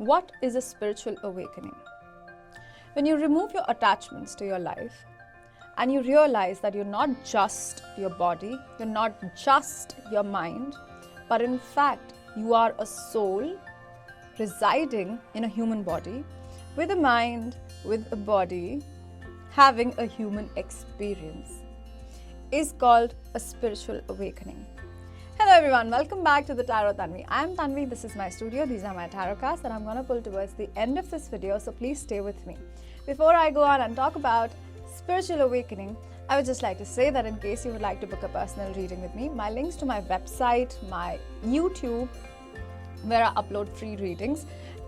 what is a spiritual awakening? When you remove your attachments to your life and you realize that you're not just your body, you're not just your mind, but in fact, you are a soul residing in a human body with a mind, with a body, having a human experience, is called a spiritual awakening. Hello everyone, welcome back to the Tarot Tanvi. I am Tanvi, this is my studio, these are my tarot cards that I'm going to pull towards the end of this video, so please stay with me. Before I go on and talk about spiritual awakening, I would just like to say that in case you would like to book a personal reading with me, my links to my website, my YouTube, where I upload free readings,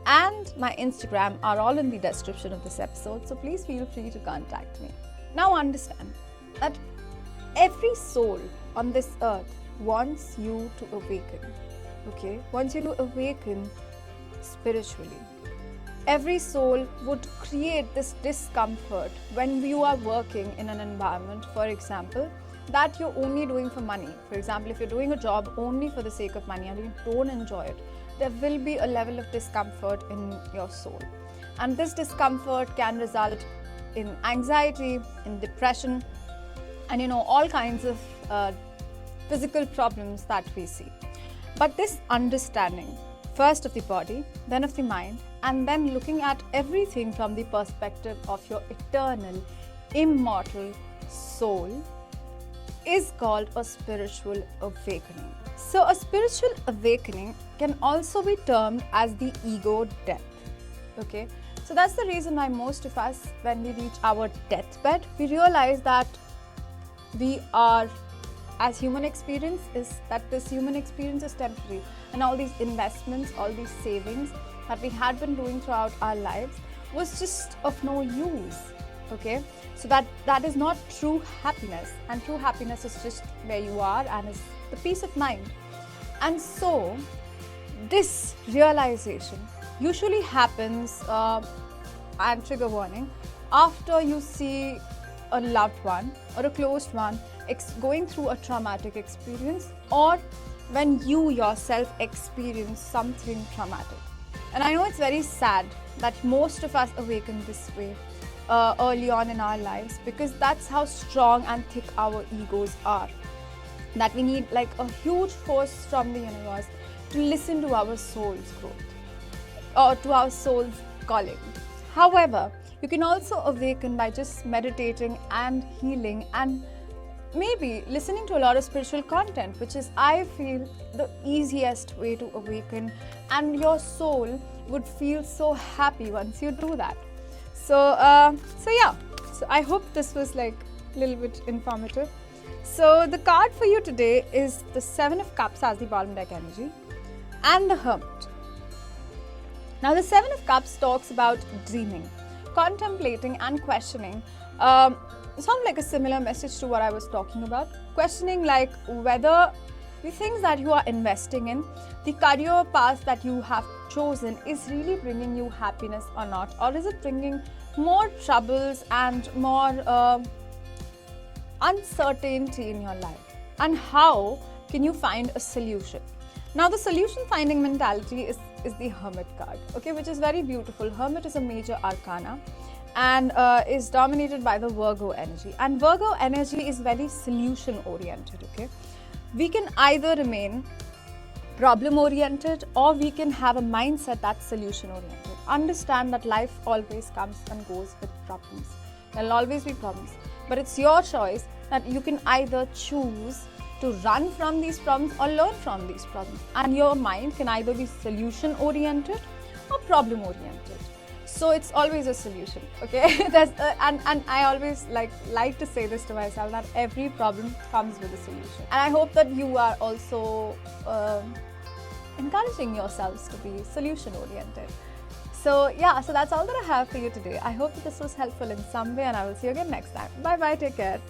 and my Instagram are all in the description of this episode, so please feel free to contact me. Now understand that every soul on this earth wants you to awaken, okay? Wants you to awaken spiritually. Every soul would create this discomfort when you are working in an environment, for example, that you're only doing for money. For example, if you're doing a job only for the sake of money and you don't enjoy it, there will be a level of discomfort in your soul. And this discomfort can result in anxiety, in depression, and all kinds of physical problems that we see. But this understanding, first of the body, then of the mind, and then looking at everything from the perspective of your eternal, immortal soul, is called a spiritual awakening. So a spiritual awakening can also be termed as the ego death. Okay, so that's the reason why most of us, when we reach our deathbed, we realize that we are, as human experience, is that this human experience is temporary, and all these investments, all these savings that we had been doing throughout our lives was just of no use. Okay, so that is not true happiness, and true happiness is just where you are and is the peace of mind. And so this realization usually happens, and trigger warning, after you see a loved one or a closed one going through a traumatic experience, or when you yourself experience something traumatic. And I know it's very sad that most of us awaken this way early on in our lives, because that's how strong and thick our egos are, that we need like a huge force from the universe to listen to our soul's growth or to our soul's calling. However, you can also awaken by just meditating and healing and maybe listening to a lot of spiritual content, which is, I feel, the easiest way to awaken, and your soul would feel so happy once you do that. So I hope this was like a little bit informative. So the card for you today is the Seven of Cups as the bottom deck energy, and the Hermit. Now the Seven of Cups talks about dreaming, contemplating and questioning. Sound like a similar message to what I was talking about. Questioning like whether the things that you are investing in, the career path that you have chosen, is really bringing you happiness or not, or is it bringing more troubles and more uncertainty in your life, and how can you find a solution? Now the solution finding mentality is the Hermit card, okay, which is very beautiful. Hermit is a major arcana and is dominated by the Virgo energy, and Virgo energy is very solution oriented. Okay, we can either remain problem oriented, or we can have a mindset that's solution oriented. Understand that life always comes and goes with problems. There'll always be problems, but it's your choice that you can either choose to run from these problems or learn from these problems, and your mind can either be solution oriented or problem oriented. So it's always a solution, okay? And I always like to say this to myself, that every problem comes with a solution. And I hope that you are also encouraging yourselves to be solution oriented. So yeah, so that's all that I have for you today. I hope that this was helpful in some way, and I will see you again next time. Bye bye, take care.